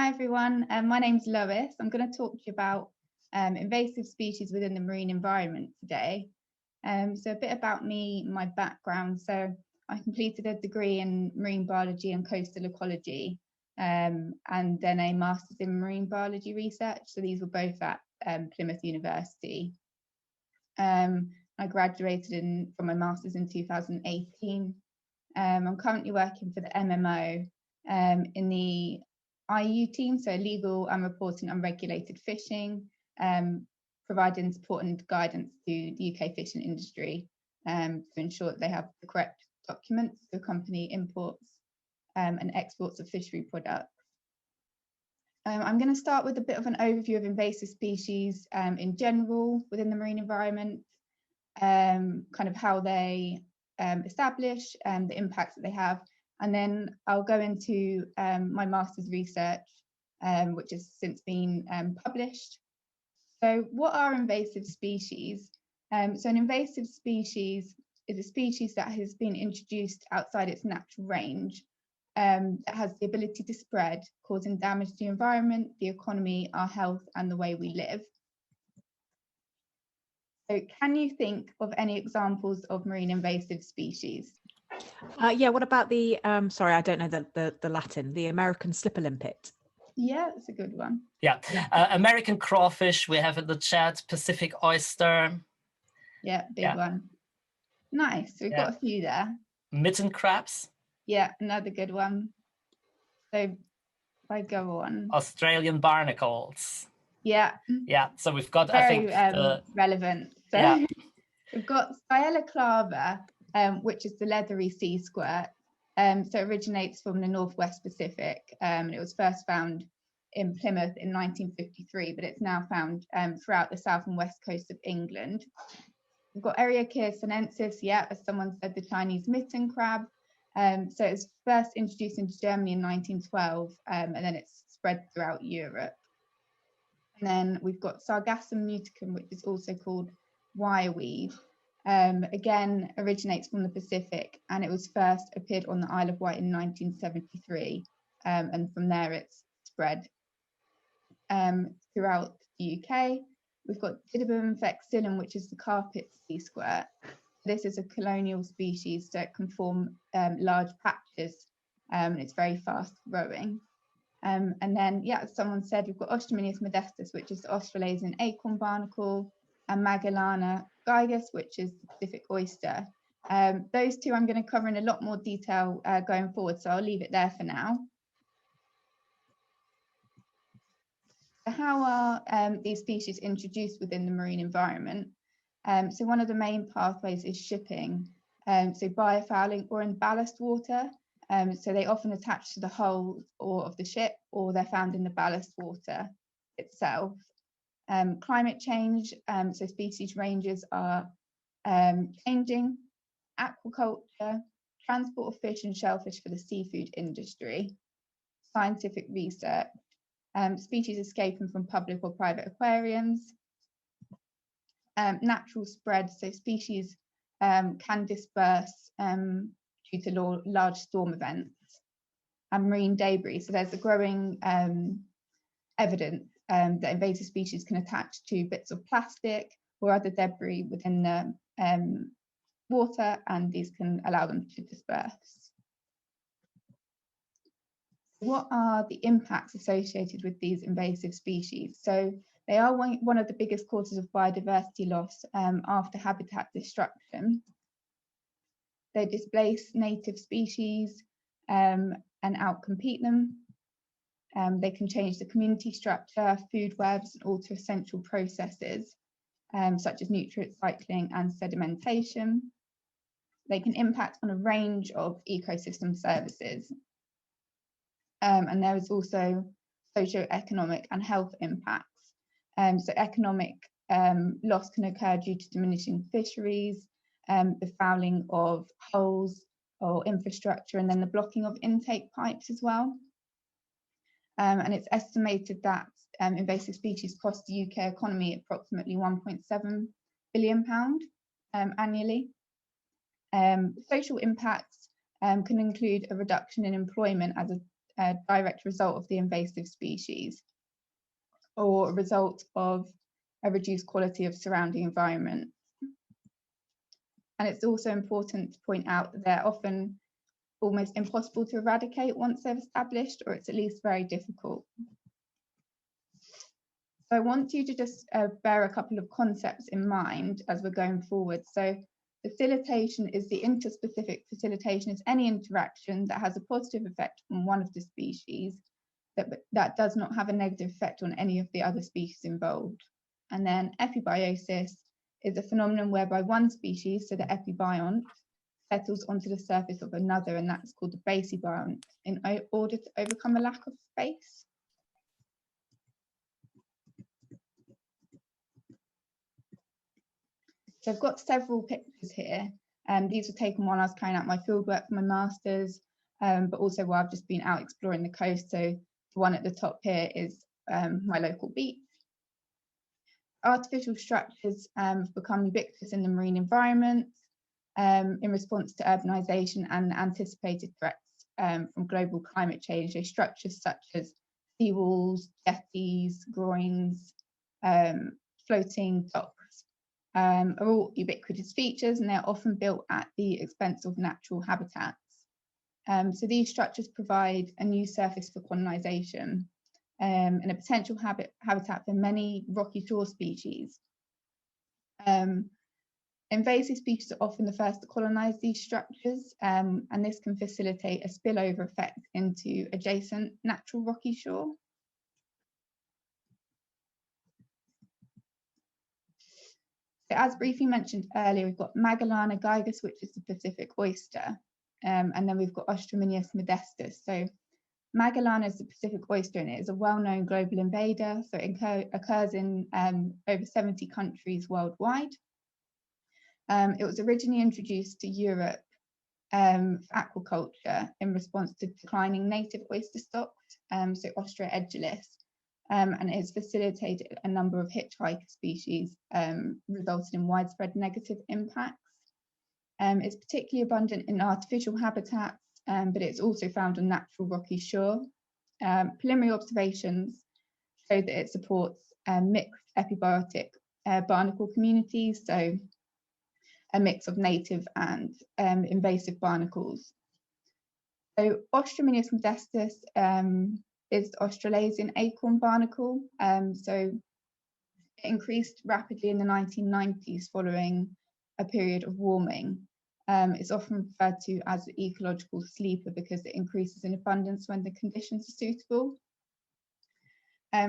Hi everyone, my name's Lois. I'm going to talk to you about invasive species within the marine environment today. So a bit about me, my background. So I completed a degree in marine biology and coastal ecology, and then a master's in marine biology research. So these were both at Plymouth University. I graduated from my master's in 2018. I'm currently working for the MMO in the IU team, so legal and reporting unregulated fishing, providing support and guidance to the UK fishing industry to ensure that they have the correct documents to accompany imports and exports of fishery products. I'm going to start with a bit of an overview of invasive species in general within the marine environment, kind of how they establish, the impacts that they have, and then I'll go into my master's research, which has since been published. So what are invasive species? So an invasive species is a species that has been introduced outside its natural range, that has the ability to spread, causing damage to the environment, the economy, our health, and the way we live. So can you think of any examples of marine invasive species? Yeah, what about the, sorry, I don't know the Latin, the American slipper limpet? Yeah, that's a good one. Yeah, American crawfish, we have in the chat, Pacific oyster. Yeah, big one. Nice, we've got a few there. Mitten crabs. Yeah, another good one. So if I go on. Australian barnacles. Yeah. Yeah, so we've got, very, I think, relevant. So yeah. We've got Sciella clava, which is the leathery sea squirt. So it originates from the Northwest Pacific, and it was first found in Plymouth in 1953, but it's now found throughout the south and west coast of England. We've got Eriakia sinensis, yeah, as someone said, the Chinese mitten crab. So it was first introduced into Germany in 1912, and then it's spread throughout Europe. And then we've got Sargassum muticum, which is also called wireweed. Again, originates from the Pacific, and it was first appeared on the Isle of Wight in 1973, and from there it's spread throughout the UK. We've got Didybum vexillum, which is the carpet sea squirt. This is a colonial species that can form large patches, and it's very fast growing. And then, yeah, as someone said, we've got Ostromenius modestus, which is the Australasian acorn barnacle, and Magellana gigas, which is the Pacific oyster. Those two I'm going to cover in a lot more detail going forward, so I'll leave it there for now. So how are these species introduced within the marine environment? So one of the main pathways is shipping, so biofouling or in ballast water. So they often attach to the hull of the ship, or they're found in the ballast water itself. Climate change, so species ranges are changing, aquaculture, transport of fish and shellfish for the seafood industry, scientific research, species escaping from public or private aquariums, natural spread, so species can disperse due to large storm events, and marine debris. So there's a growing evidence that invasive species can attach to bits of plastic or other debris within the water, and these can allow them to disperse. What are the impacts associated with these invasive species? So they are one of the biggest causes of biodiversity loss after habitat destruction. They displace native species and outcompete them. They can change the community structure, food webs, and alter essential processes, such as nutrient cycling and sedimentation. They can impact on a range of ecosystem services. And there is also socioeconomic and health impacts. So economic loss can occur due to diminishing fisheries, the fouling of hulls or infrastructure, and then the blocking of intake pipes as well. And it's estimated that invasive species cost the UK economy approximately £1.7 billion annually. Social impacts can include a reduction in employment as a direct result of the invasive species or a result of a reduced quality of surrounding environment. And it's also important to point out that they're often almost impossible to eradicate once they're established, or it's at least very difficult. So I want you to just bear a couple of concepts in mind as we're going forward. So facilitation is the interspecific facilitation. It's any interaction that has a positive effect on one of the species that does not have a negative effect on any of the other species involved. And then epibiosis is a phenomenon whereby one species, so the epibiont, settles onto the surface of another, and that's called the basibiont, in order to overcome a lack of space. So I've got several pictures here. These were taken while I was carrying out my fieldwork for my master's, but also while I've just been out exploring the coast. So the one at the top here is my local beach. Artificial structures have become ubiquitous in the marine environment in response to urbanisation and anticipated threats from global climate change. So structures such as seawalls, jetties, groins, floating docks are all ubiquitous features, and they're often built at the expense of natural habitats. So these structures provide a new surface for colonisation and a potential habitat for many rocky shore species. Invasive species are often the first to colonise these structures, and this can facilitate a spillover effect into adjacent natural rocky shore. So as briefly mentioned earlier, we've got Magellana gigas, which is the Pacific oyster, and then we've got Ostrominius modestus. So Magellana is the Pacific oyster, and it is a well-known global invader. So it occurs in over 70 countries worldwide. It was originally introduced to Europe for aquaculture in response to declining native oyster stocks, so Ostra edulis, and it has facilitated a number of hitchhiker species, resulting in widespread negative impacts. It's particularly abundant in artificial habitats, but it's also found on natural rocky shore. Preliminary observations show that it supports mixed epibiotic barnacle communities, so a mix of native and invasive barnacles. So Ostrominius modestus is the Australasian acorn barnacle. So it increased rapidly in the 1990s following a period of warming. It's often referred to as the ecological sleeper because it increases in abundance when the conditions are suitable.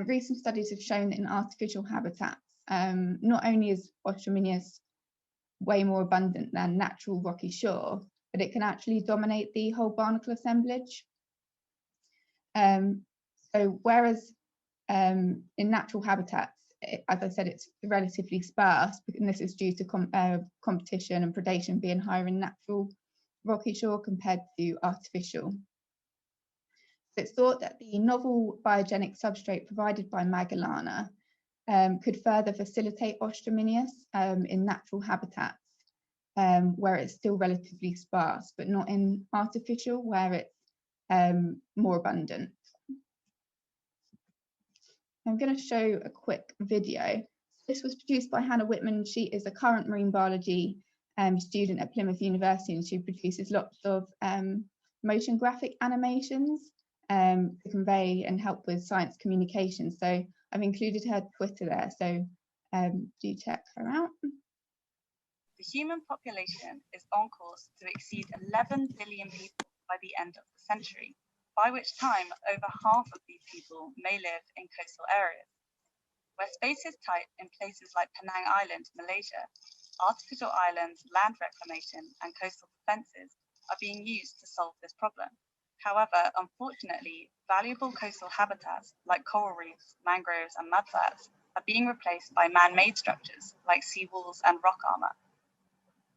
Recent studies have shown that in artificial habitats, not only is Ostrominius way more abundant than natural rocky shore, but it can actually dominate the whole barnacle assemblage. So whereas in natural habitats, as I said, it's relatively sparse, and this is due to competition and predation being higher in natural rocky shore compared to artificial. So it's thought that the novel biogenic substrate provided by Magellana could further facilitate Ostrominius in natural habitats where it's still relatively sparse, but not in artificial where it's more abundant. I'm going to show a quick video. This was produced by Hannah Whitman. She is a current marine biology student at Plymouth University, and she produces lots of motion graphic animations to convey and help with science communication. So I've included her Twitter there, so do check her out. The human population is on course to exceed 11 billion people by the end of the century, by which time over half of these people may live in coastal areas. Where space is tight in places like Penang Island, Malaysia, artificial islands, land reclamation, and coastal defences are being used to solve this problem. However, unfortunately, valuable coastal habitats like coral reefs, mangroves, and mudflats are being replaced by man-made structures like seawalls and rock armour.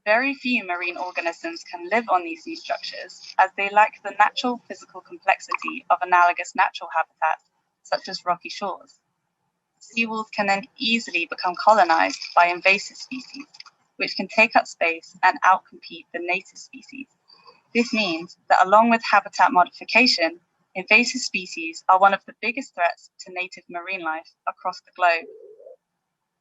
Very few marine organisms can live on these new structures as they lack the natural physical complexity of analogous natural habitats such as rocky shores. Seawalls can then easily become colonized by invasive species, which can take up space and outcompete the native species. This means that along with habitat modification, invasive species are one of the biggest threats to native marine life across the globe.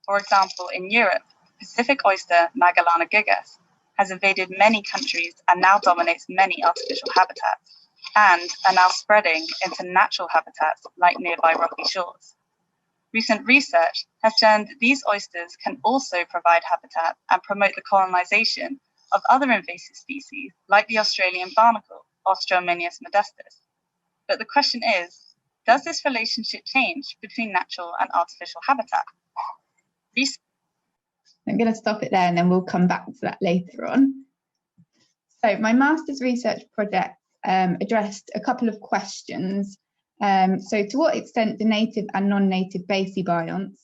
For example, in Europe, Pacific oyster Magellana gigas has invaded many countries and now dominates many artificial habitats, and are now spreading into natural habitats like nearby rocky shores. Recent research has shown that these oysters can also provide habitat and promote the colonization of other invasive species like the Australian barnacle, Ostrominius modestus. But the question is, does this relationship change between natural and artificial habitat? I'm going to stop it there and then we'll come back to that later on. So my master's research project addressed a couple of questions. So to what extent do native and non-native basibionts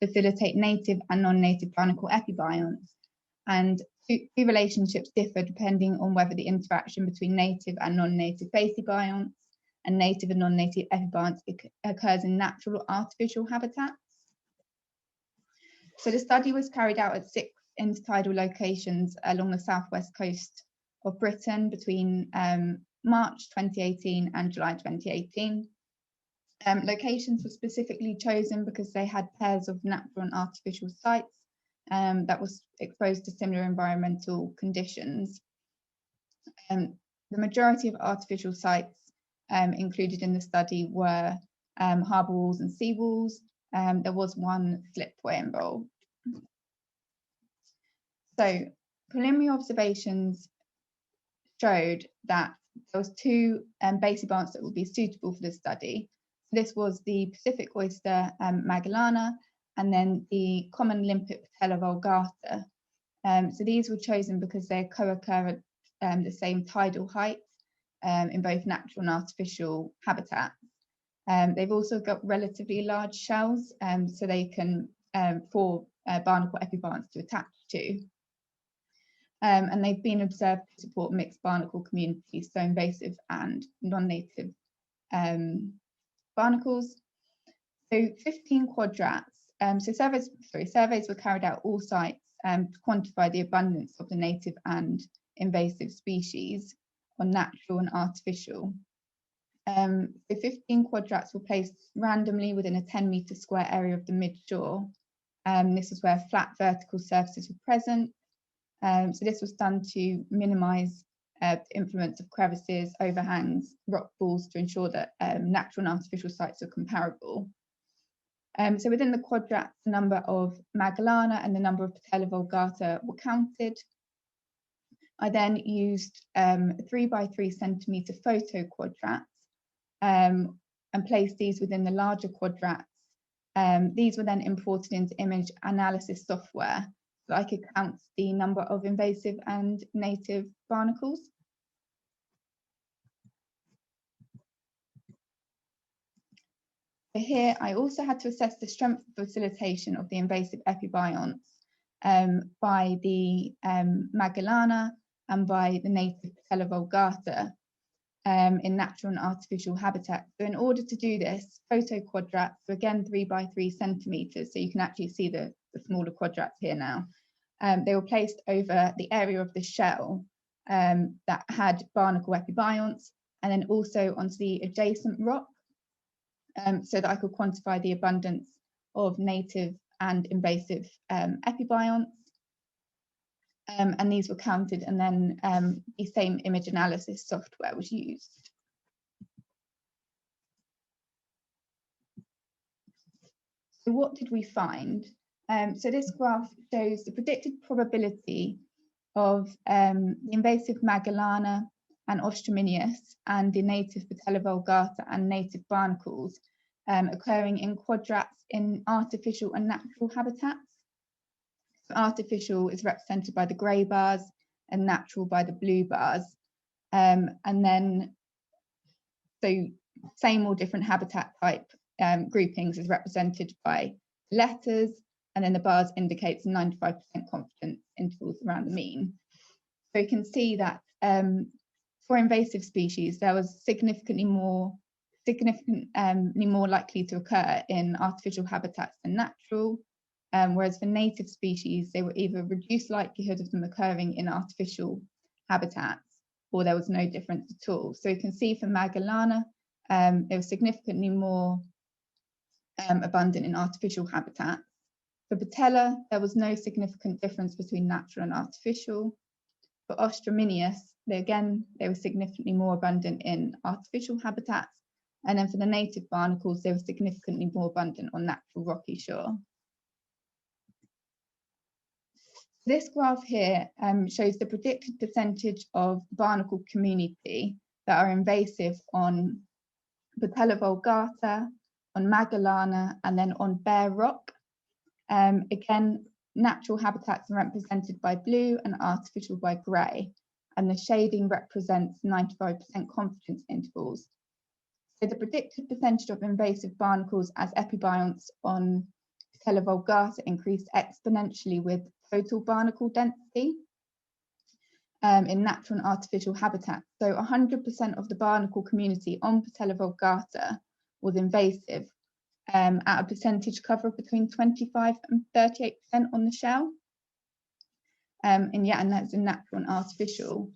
facilitate native and non-native barnacle epibionts? And two relationships differ depending on whether the interaction between native and non-native basibionts and native and non-native epibionts occurs in natural or artificial habitats. So the study was carried out at 6 intertidal locations along the southwest coast of Britain between March 2018 and July 2018. Locations were specifically chosen because they had pairs of natural and artificial sites that was exposed to similar environmental conditions. The majority of artificial sites included in the study were harbour walls and sea walls. There was one slipway involved. So preliminary observations showed that there was 2 basibionts that would be suitable for the study. This was the Pacific oyster Magellana and then the common limpet Patella vulgata. So these were chosen because they co-occur at the same tidal height in both natural and artificial habitats. They've also got relatively large shells, so they can for barnacle epibionts to attach to. And they've been observed to support mixed barnacle communities, so invasive and non-native barnacles. So 15 quadrats. So surveys were carried out all sites to quantify the abundance of the native and invasive species on natural and artificial. So 15 quadrats were placed randomly within a 10-metre square area of the mid-shore. This is where flat vertical surfaces were present. So this was done to minimise the influence of crevices, overhangs, rock pools to ensure that natural and artificial sites are comparable. So within the quadrats, the number of Magellana and the number of Patella vulgata were counted. I then used 3 by 3 centimetre photo quadrats and placed these within the larger quadrats. These were then imported into image analysis software so I could count the number of invasive and native barnacles. So here I also had to assess the strength of facilitation of the invasive epibionts by the Magellana and by the native Patella vulgata in natural and artificial habitats. So in order to do this, photo quadrats, so again 3 by 3 centimetres, so you can actually see the smaller quadrats here now. They were placed over the area of the shell that had barnacle epibionts, and then also onto the adjacent rock, so that I could quantify the abundance of native and invasive epibionts. And these were counted, and then the same image analysis software was used. So what did we find? So this graph shows the predicted probability of the invasive Magellana and Ostrominius and the native Patella vulgata and native barnacles occurring in quadrats in artificial and natural habitats. So artificial is represented by the grey bars and natural by the blue bars. And then, so same or different habitat type groupings is represented by letters, and then the bars indicates 95% confidence intervals around the mean. So you can see that for invasive species, there was significantly more likely to occur in artificial habitats than natural, whereas for native species, they were either reduced likelihood of them occurring in artificial habitats, or there was no difference at all. So you can see for Magellana, They were significantly more abundant in artificial habitats. For patella, there was no significant difference between natural and artificial. For Ostrominius, they were significantly more abundant in artificial habitats. And then for the native barnacles, they were significantly more abundant on natural rocky shore. This graph here shows the predicted percentage of barnacle community that are invasive on Patella vulgata, on Magellana, and then on bare rock. Again, natural habitats are represented by blue and artificial by grey, and the shading represents 95% confidence intervals. So the predicted percentage of invasive barnacles as epibionts on Patella vulgata increased exponentially with total barnacle density in natural and artificial habitats. So 100% of the barnacle community on Patella vulgata was invasive, at a percentage cover of between 25 and 38% on the shell. And that's in natural and artificial.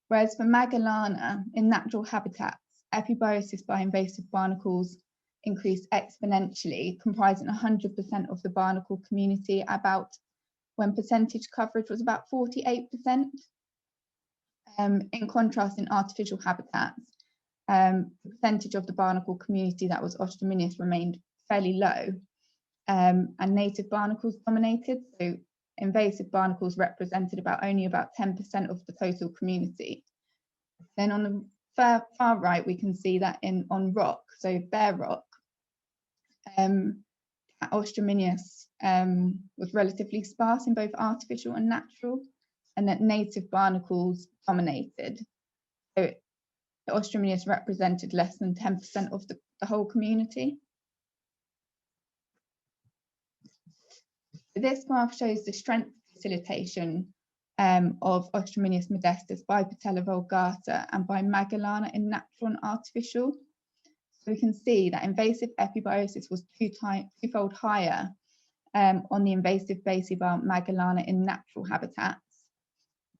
Whereas for Magellana, in natural habitats, epibiosis by invasive barnacles increased exponentially, comprising 100% of the barnacle community, when percentage coverage was about 48%. In contrast, in artificial habitats, the percentage of the barnacle community that was Ostrominius remained fairly low, and native barnacles dominated. So invasive barnacles represented only about 10% of the total community. Then on the far right, we can see that on rock, so bare rock, Ostrominius was relatively sparse in both artificial and natural, and that native barnacles dominated. So the Ostrominius represented less than 10% of the whole community. This graph shows the strength facilitation of Ostrominius modestus by Patella vulgata and by Magellana in natural and artificial. So we can see that invasive epibiosis was twofold higher on the invasive basibiont Magellana in natural habitats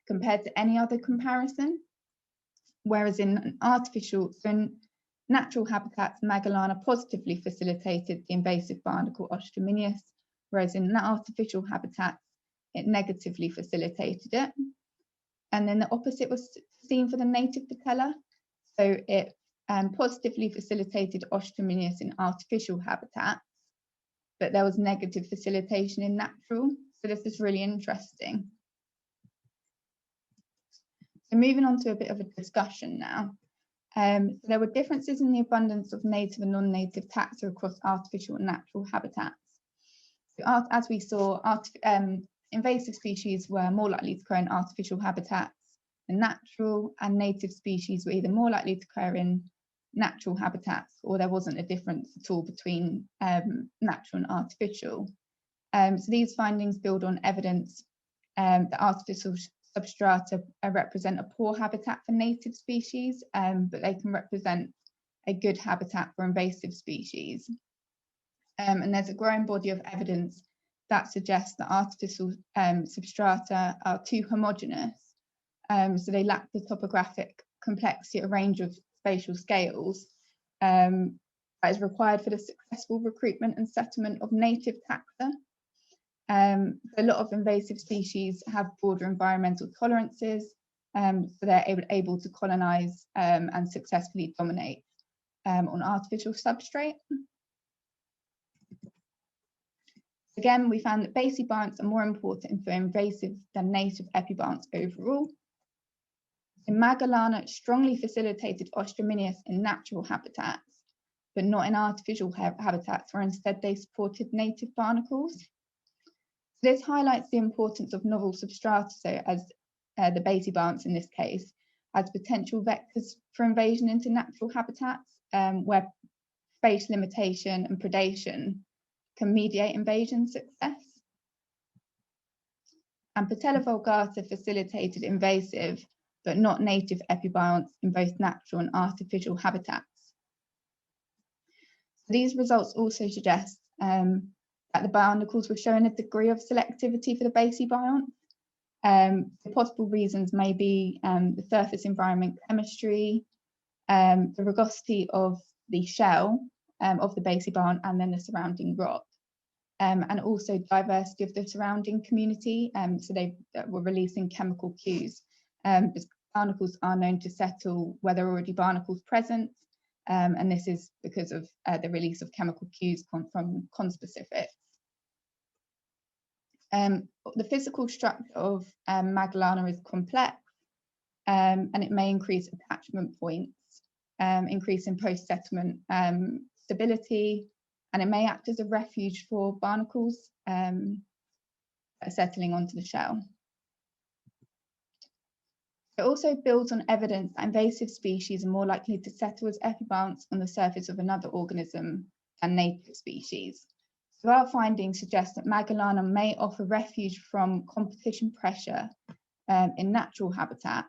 compared to any other comparison. Whereas in natural habitats, Magellana positively facilitated the invasive barnacle Ostrominius, whereas in artificial habitats, it negatively facilitated it. And then the opposite was seen for the native patella. So it positively facilitated Ostrominius in artificial habitats, but there was negative facilitation in natural. So this is really interesting. So moving on to a bit of a discussion now. So there were differences in the abundance of native and non-native taxa across artificial and natural habitats. So as we saw, invasive species were more likely to occur in artificial habitats than natural, and native species were either more likely to occur in natural habitats, or there wasn't a difference at all between natural and artificial. So these findings build on evidence that artificial substrata represent a poor habitat for native species, but they can represent a good habitat for invasive species. And there's a growing body of evidence that suggests that artificial substrata are too homogeneous, so they lack the topographic complexity at a range of spatial scales that is required for the successful recruitment and settlement of native taxa. A lot of invasive species have broader environmental tolerances, so they're able to colonize and successfully dominate on artificial substrate. Again, we found that basibionts are more important for invasive than native epibionts overall. In Magellana, strongly facilitated Ostrominius in natural habitats, but not in artificial habitats, where instead they supported native barnacles. This highlights the importance of novel substrata, so as the basibionts in this case, as potential vectors for invasion into natural habitats, where space limitation and predation can mediate invasion success. And Patella vulgata facilitated invasive but not native epibionts in both natural and artificial habitats. So these results also suggest that the barnacles were showing a degree of selectivity for the basibiont. The possible reasons may be the surface environment chemistry, the rugosity of the shell of the basic barn and then the surrounding rock. And also diversity of the surrounding community. So they were releasing chemical cues. Because barnacles are known to settle where there are already barnacles present. And this is because of the release of chemical cues from conspecifics. The physical structure of Magellana is complex, and it may increase attachment points, increase in post-settlement stability, and it may act as a refuge for barnacles settling onto the shell. It also builds on evidence that invasive species are more likely to settle as epibionts on the surface of another organism than native species. So our findings suggest that Magellana may offer refuge from competition pressure in natural habitats,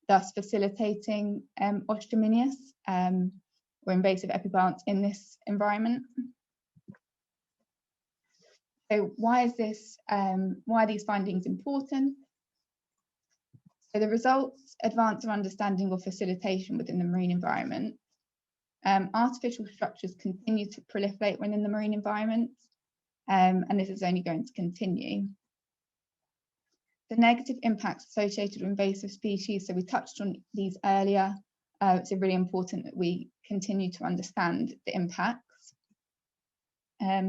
thus facilitating ostrominius or invasive epibionts in this environment. So why is this? Why are these findings important? So the results advance our understanding of facilitation within the marine environment. Artificial structures continue to proliferate within the marine environment, and this is only going to continue. The negative impacts associated with invasive species, so we touched on these earlier. It's really important that we continue to understand the impacts.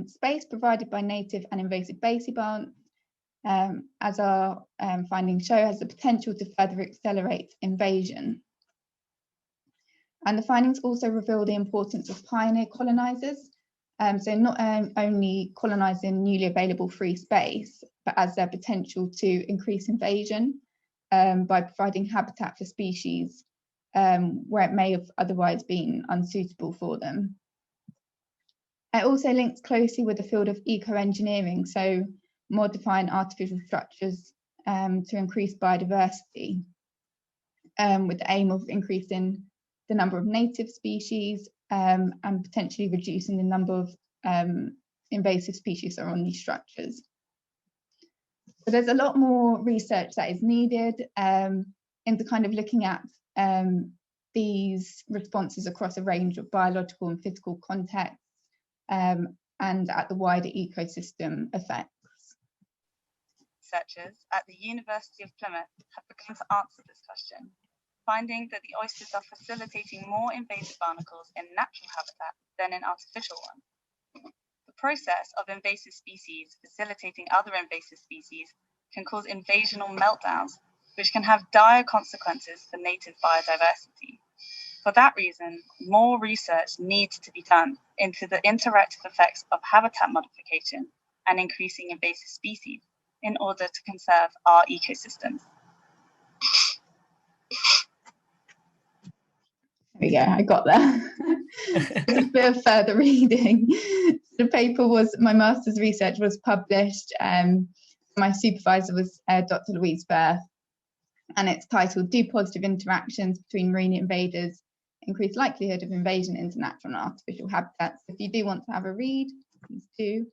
Space provided by native and invasive basibonts, as our findings show, has the potential to further accelerate invasion. And the findings also reveal the importance of pioneer colonisers, so not only colonising newly available free space, but as their potential to increase invasion by providing habitat for species where it may have otherwise been unsuitable for them. It also links closely with the field of eco-engineering, so modifying artificial structures to increase biodiversity with the aim of increasing the number of native species and potentially reducing the number of invasive species that are on these structures. So there's a lot more research that is needed into kind of looking at these responses across a range of biological and physical contexts and at the wider ecosystem effects. Researchers at the University of Plymouth have begun to answer this question, finding that the oysters are facilitating more invasive barnacles in natural habitat than in artificial ones. The process of invasive species facilitating other invasive species can cause invasional meltdowns, which can have dire consequences for native biodiversity. For that reason, more research needs to be done into the interactive effects of habitat modification and increasing invasive species in order to conserve our ecosystems. There we go, I got there. There's a bit of further reading. The paper was, my master's research was published, my supervisor was Dr. Lois Duff, and it's titled "Do Positive Interactions Between Marine Invaders Increase Likelihood of Invasion into Natural and Artificial Habitats?" If you do want to have a read, please do.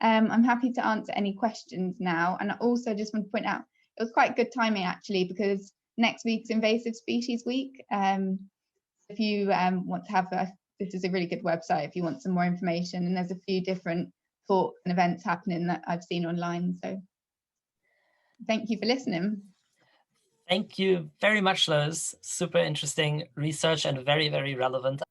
I'm happy to answer any questions now, and I also just want to point out it was quite good timing actually, because next week's Invasive Species Week. If you want to have this is a really good website if you want some more information, and there's a few different talks and events happening that I've seen online. So thank you for listening. Thank you very much, Lois. Super interesting research and very, very relevant.